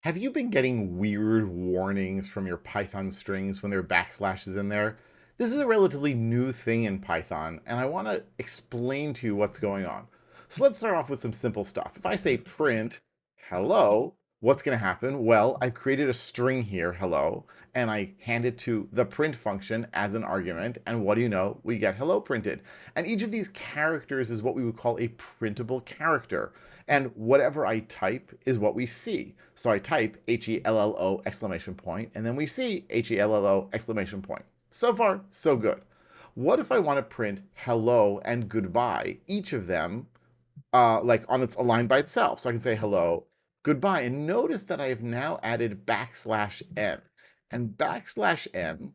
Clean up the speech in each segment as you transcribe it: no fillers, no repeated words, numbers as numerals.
Have you been getting weird warnings from your Python strings when there are backslashes in there? This is a relatively new thing in Python, and I want to explain to you what's going on. So let's start off with some simple stuff. If I say print hello, what's going to happen? Well, I've created a string here, hello, and I hand it to the print function as an argument, and what do you know? We get hello printed. And each of these characters is what we would call a printable character. And whatever I type is what we see. So I type HELLO exclamation point, and then we see HELLO exclamation point. So far, so good. What if I want to print hello and goodbye, each of them like on its a line by itself? So I can say hello, goodbye, and notice that I have now added backslash n. And backslash n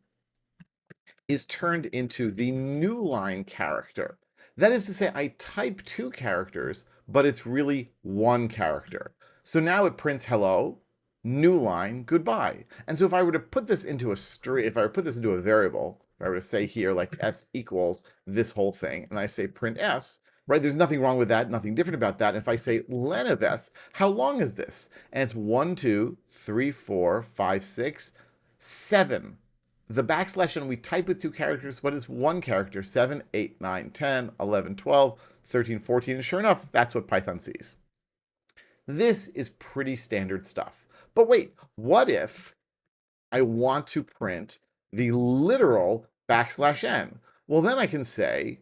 is turned into the new line character. That is to say, I type two characters, but it's really one character. So now it prints hello, new line, goodbye. And so if I were to put this into a string, if I were to put this into a variable, if I were to say here like s equals this whole thing, and I say print s, right? There's nothing wrong with that, nothing different about that. And if I say len of s, how long is this? And it's 1, 2, 3, 4, 5, 6, 7. The backslash and we type with two characters, but it's one character, 7, 8, 9, 10, 11, 12, 13, 14, and sure enough, that's what Python sees. This is pretty standard stuff. But wait, what if I want to print the literal backslash n? Well, then I can say,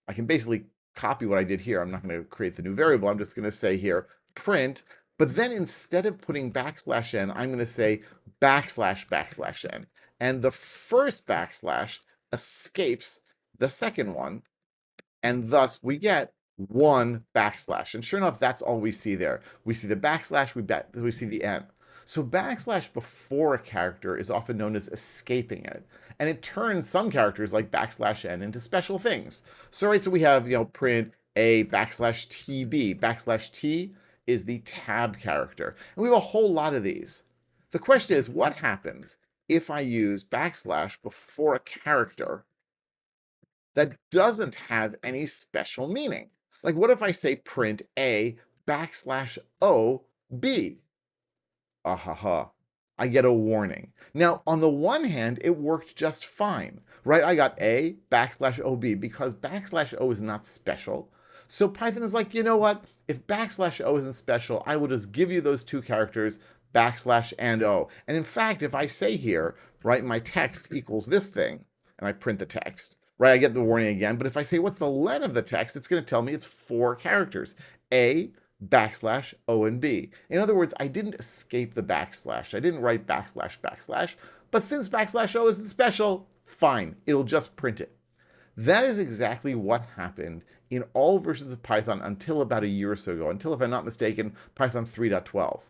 I can basically copy what I did here. I'm not going to create the new variable. I'm just going to say here, print, but then instead of putting backslash n, I'm going to say backslash n. And the first backslash escapes the second one, and thus we get one backslash. And sure enough, that's all we see there. We see the backslash, we see the n. So backslash before a character is often known as escaping it. And it turns some characters like backslash n into special things. So right, so we have, print a backslash tb. Backslash t is the tab character. And we have a whole lot of these. The question is, what happens if I use backslash before a character that doesn't have any special meaning? Like, what if I say print a backslash o b? Ahaha. I get a warning. Now, on the one hand, it worked just fine, right? I got a backslash ob because backslash o is not special. So Python is like, you know what? If backslash o isn't special, I will just give you those two characters, backslash and o. And in fact, if I say here, right, my text equals this thing, and I print the text, right, I get the warning again. But if I say, what's the len of the text, it's going to tell me it's 4 characters. A backslash O and B. In other words, I didn't escape the backslash. I didn't write backslash, but since backslash O isn't special, fine, it'll just print it. That is exactly what happened in all versions of Python until about a year or so ago, until, if I'm not mistaken, Python 3.12.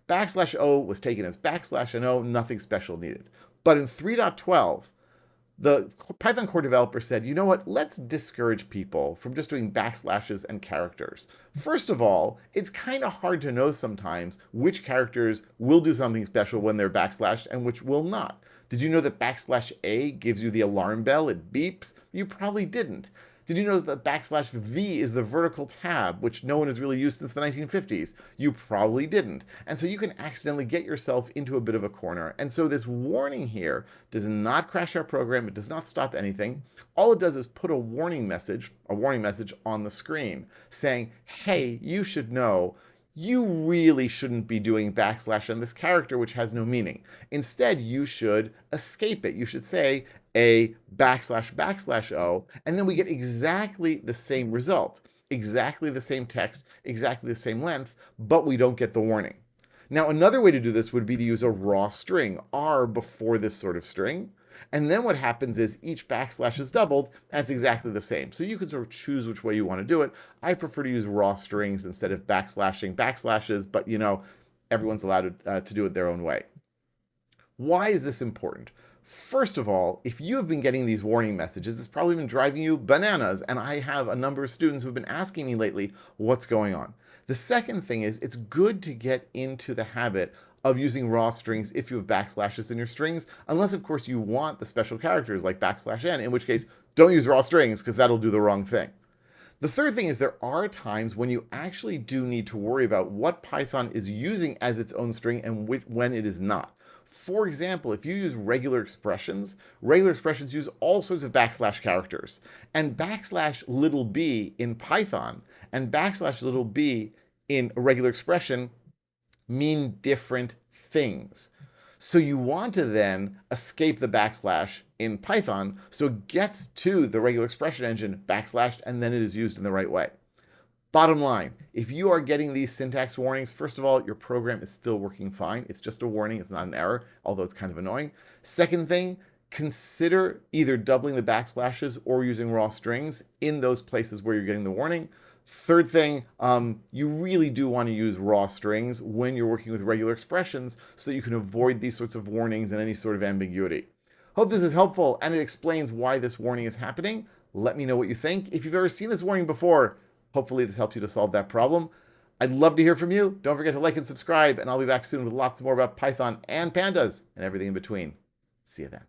Backslash O was taken as backslash and O, nothing special needed. But in 3.12, the Python core developer said, you know what, let's discourage people from just doing backslashes and characters. First of all, it's kind of hard to know sometimes which characters will do something special when they're backslashed and which will not. Did you know that backslash A gives you the alarm bell? It beeps? You probably didn't. Did you notice that backslash V is the vertical tab, which no one has really used since the 1950s? You probably didn't. And so you can accidentally get yourself into a bit of a corner. And so this warning here does not crash our program. It does not stop anything. All it does is put a warning message on the screen saying, hey, you should know you really shouldn't be doing backslash on this character which has no meaning. Instead, you should escape it. You should say a backslash O, and then we get exactly the same result, exactly the same text, exactly the same length, but we don't get the warning. Now, another way to do this would be to use a raw string, R before this sort of string. And then what happens is each backslash is doubled, and it's exactly the same. So you can sort of choose which way you want to do it. I prefer to use raw strings instead of backslashing backslashes, but everyone's allowed to do it their own way. Why is this important? First of all, if you have been getting these warning messages, it's probably been driving you bananas, and I have a number of students who have been asking me lately, what's going on? The second thing is it's good to get into the habit of using raw strings if you have backslashes in your strings, unless, of course, you want the special characters like backslash n, in which case, don't use raw strings because that'll do the wrong thing. The third thing is there are times when you actually do need to worry about what Python is using as its own string and when it is not. For example, if you use regular expressions use all sorts of backslash characters. And backslash little b in Python and backslash little b in a regular expression mean different things. So you want to then escape the backslash in Python so it gets to the regular expression engine backslashed and then it is used in the right way. Bottom line, if you are getting these syntax warnings, first of all, your program is still working fine. It's just a warning. It's not an error, although it's kind of annoying. Second thing, consider either doubling the backslashes or using raw strings in those places where you're getting the warning. Third thing, you really do want to use raw strings when you're working with regular expressions so that you can avoid these sorts of warnings and any sort of ambiguity. Hope this is helpful and it explains why this warning is happening. Let me know what you think. If you've ever seen this warning before, hopefully this helps you to solve that problem. I'd love to hear from you. Don't forget to like and subscribe, and I'll be back soon with lots more about Python and pandas and everything in between. See you then.